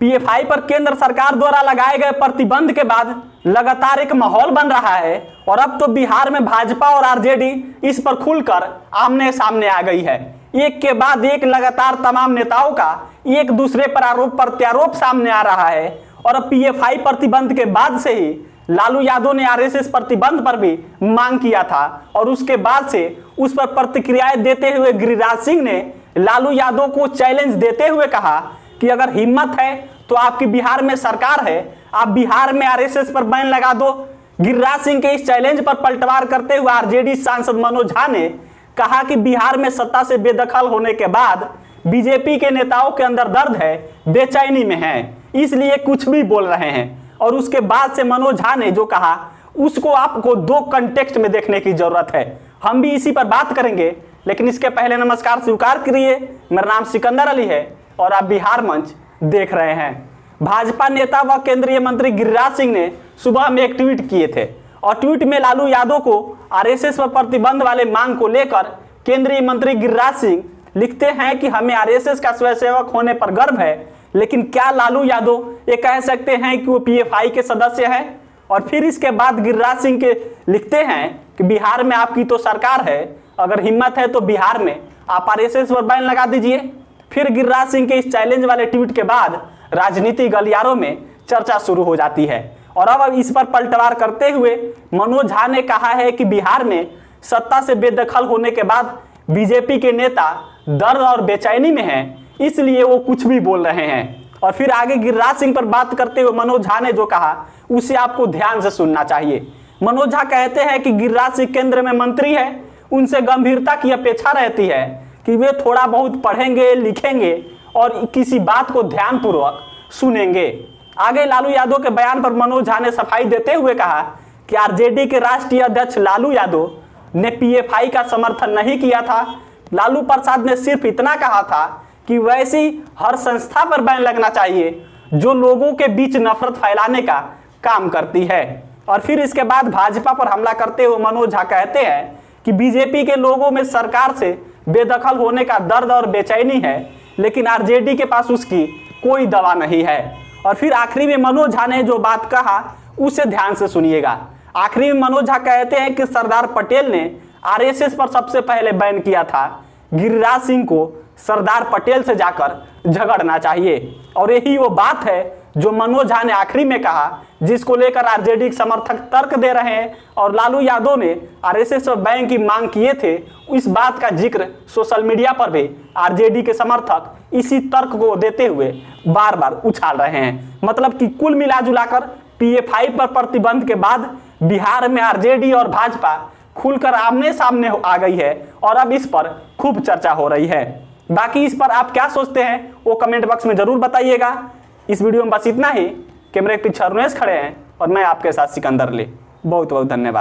PFI पर केंद्र सरकार द्वारा लगाए गए प्रतिबंध के बाद लगातार एक माहौल बन रहा है और अब तो बिहार में भाजपा और आरजेडी इस पर खुलकर आमने सामने आ गई है। एक के बाद एक लगातार तमाम नेताओं का एक दूसरे पर आरोप प्रत्यारोप सामने आ रहा है और अब पीएफआई प्रतिबंध के बाद से ही लालू यादव ने आरएसएस प्रतिबंध पर भी मांग किया था और उसके बाद से उस पर प्रतिक्रियाएं देते हुए गिरिराज सिंह ने लालू यादव को चैलेंज देते हुए कहा कि अगर हिम्मत है तो आपकी बिहार में सरकार है, आप बिहार में आरएसएस पर बैन लगा दो। गिरिराज सिंह के इस चैलेंज पर पलटवार करते हुए आरजेडी सांसद मनोज झा ने कहा कि बिहार में सत्ता से बेदखल होने के बाद बीजेपी के नेताओं के अंदर दर्द है, बेचैनी में है, इसलिए कुछ भी बोल रहे हैं। और उसके बाद से मनोज झा ने जो कहा उसको आपको दो कंटेक्स्ट में देखने की जरूरत है। हम भी इसी पर बात करेंगे, लेकिन इसके पहले नमस्कार स्वीकार करिए। मेरा नाम सिकंदर अली है और आप बिहार मंच देख रहे हैं। भाजपा नेता व केंद्रीय मंत्री गिरिराज सिंह ने सुबह में एक ट्वीट किए थे और ट्वीट में लालू यादव को आरएसएस पर प्रतिबंध वाले मांग को लेकर केंद्रीय मंत्री गिरिराज सिंह लिखते हैं कि हमें आरएसएस का स्वयंसेवक होने पर गर्व है, लेकिन क्या लालू यादव ये कह सकते हैं कि वो पीएफआई के सदस्य हैं? और फिर इसके बाद गिरिराज सिंह के लिखते हैं कि बिहार में आपकी तो सरकार है, अगर हिम्मत है तो बिहार में आप आरएसएस पर बैन लगा दीजिए। फिर गिरिराज सिंह के इस चैलेंज वाले ट्वीट के बाद राजनीतिक गलियारों में चर्चा शुरू हो जाती है और अब इस पर पलटवार करते हुए मनोज झा ने कहा है कि बिहार में सत्ता से बेदखल होने के बाद बीजेपी के नेता दर्द और बेचैनी में हैं, इसलिए वो कुछ भी बोल रहे हैं। और फिर आगे गिरिराज सिंह पर बात करते हुए मनोज झा ने जो कहा उसे आपको ध्यान से सुनना चाहिए। मनोज झा कहते हैं कि गिरिराज सिंह केंद्र में मंत्री है, उनसे गंभीरता की अपेक्षा रहती है कि वे थोड़ा बहुत पढ़ेंगे, लिखेंगे और किसी बात को ध्यानपूर्वक सुनेंगे। आगे लालू यादव के बयान पर मनोज झा ने सफाई देते हुए कहा कि आरजेडी के राष्ट्रीय अध्यक्ष लालू यादव ने पीएफआई का समर्थन नहीं किया था। लालू प्रसाद ने सिर्फ इतना कहा था कि वैसी हर संस्था पर बैन लगना चाहिए जो लोगों के बीच नफरत फैलाने का काम करती है। और फिर इसके बाद भाजपा पर हमला करते हुए मनोज झा कहते हैं कि बीजेपी के लोगों में सरकार से बेदखल होने का दर्द और बेचैनी है, लेकिन आरजेडी के पास उसकी कोई दवा नहीं है। और फिर आखिरी में मनोज झा ने जो बात कहा उसे ध्यान से सुनिएगा। आखिरी में मनोज झा कहते हैं कि सरदार पटेल ने आरएसएस पर सबसे पहले बैन किया था, गिरिराज सिंह को सरदार पटेल से जाकर झगड़ना चाहिए। और यही वो बात है जो मनोज झा ने आखिरी में कहा, जिसको लेकर आरजेडी के समर्थक तर्क दे रहे हैं और लालू यादव ने आरएसएस पर बैन की मांग किए थे। इस बात का जिक्र सोशल मीडिया पर भी आरजेडी के समर्थक इसी तर्क को देते हुए बार बार उछाल रहे हैं। मतलब कि कुल मिलाजुलाकर पीएफआई पर प्रतिबंध के बाद बिहार में आरजेडी और भाजपा खुलकर आमने सामने आ गई है और अब इस पर खूब चर्चा हो रही है। बाकी इस पर आप क्या सोचते हैं वो कमेंट बॉक्स में जरूर बताइएगा। इस वीडियो में बस इतना ही। कैमरे के पीछे अरुणेश खड़े हैं और मैं आपके साथ सिकंदर अली। बहुत बहुत धन्यवाद।